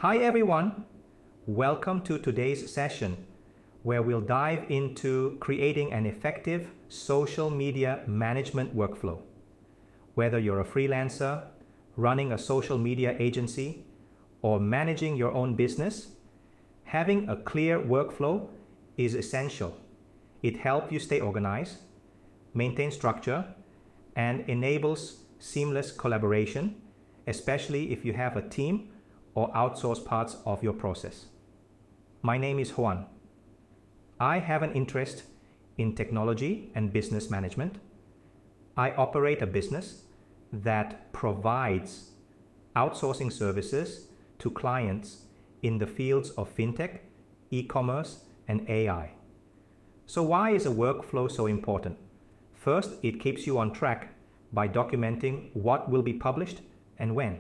Hi everyone, welcome to today's session where we'll dive into creating an effective social media management workflow. Whether you're a freelancer, running a social media agency, or managing your own business, having a clear workflow is essential. It helps you stay organized, maintain structure, and enables seamless collaboration, especially if you have a team or outsource parts of your process. My name is Juan. I have an interest in technology and business management. I operate a business that provides outsourcing services to clients in the fields of fintech, e-commerce, and AI. So why is a workflow so important? First, it keeps you on track by documenting what will be published and when.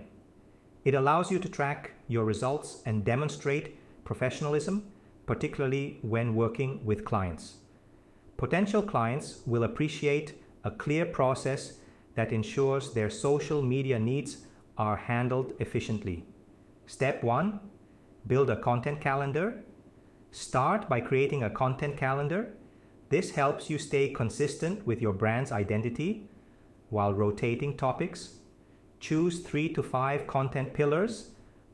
It allows you to track your results and demonstrate professionalism, particularly when working with clients. Potential clients will appreciate a clear process that ensures their social media needs are handled efficiently. Step 1, build a content calendar. Start by creating a content calendar. This helps you stay consistent with your brand's identity while rotating topics. Choose 3 to 5 content pillars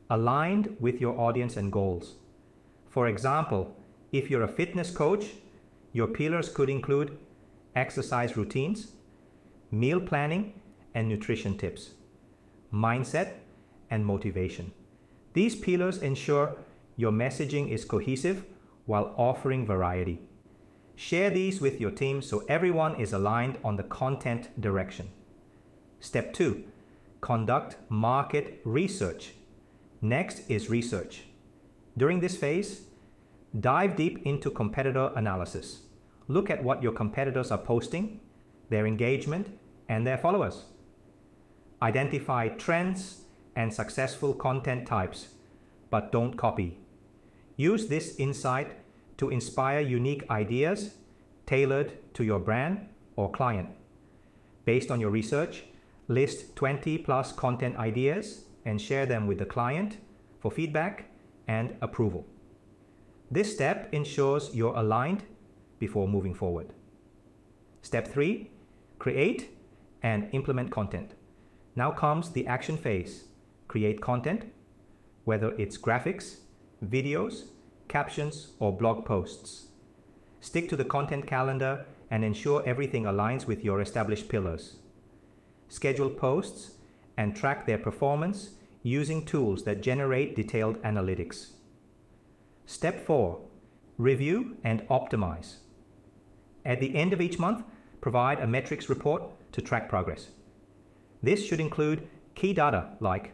aligned with your audience and goals. For example, if you're a fitness coach, your pillars could include exercise routines, meal planning and nutrition tips, mindset and motivation. These pillars ensure your messaging is cohesive while offering variety. Share these with your team so everyone is aligned on the content direction. Step 2. Conduct market research. Next is research. During this phase, dive deep into competitor analysis. Look at what your competitors are posting, their engagement, and their followers. Identify trends and successful content types, but don't copy. Use this insight to inspire unique ideas tailored to your brand or client. Based on your research, list 20 plus content ideas and share them with the client for feedback and approval. This step ensures you're aligned before moving forward. Step 3, create and implement content. Now comes the action phase. Create content, whether it's graphics, videos, captions, or blog posts. Stick to the content calendar and ensure everything aligns with your established pillars. Schedule posts and track their performance using tools that generate detailed analytics. Step 4, review and optimize. At the end of each month, provide a metrics report to track progress. This should include key data like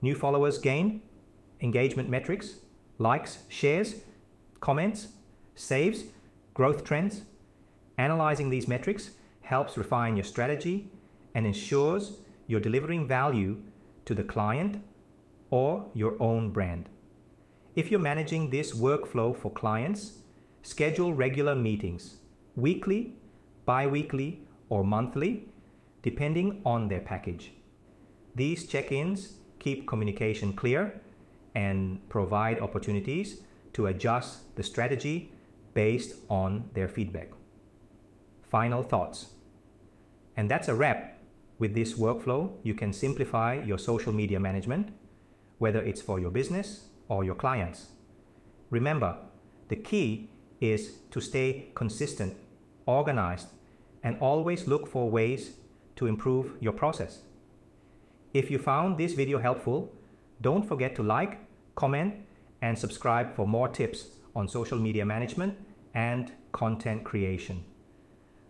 new followers gained, engagement metrics, likes, shares, comments, saves, growth trends. Analyzing these metrics helps refine your strategy and ensures you're delivering value to the client or your own brand. If you're managing this workflow for clients, schedule regular meetings, weekly, bi-weekly, or monthly, depending on their package. These check-ins keep communication clear and provide opportunities to adjust the strategy based on their feedback. Final thoughts. And that's a wrap. With this workflow, you can simplify your social media management, whether it's for your business or your clients. Remember, the key is to stay consistent, organized, and always look for ways to improve your process. If you found this video helpful, don't forget to like, comment, and subscribe for more tips on social media management and content creation.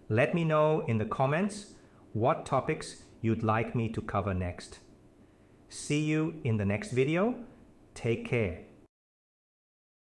Let me know in the comments what topics you'd like me to cover next. See you in the next video. Take care.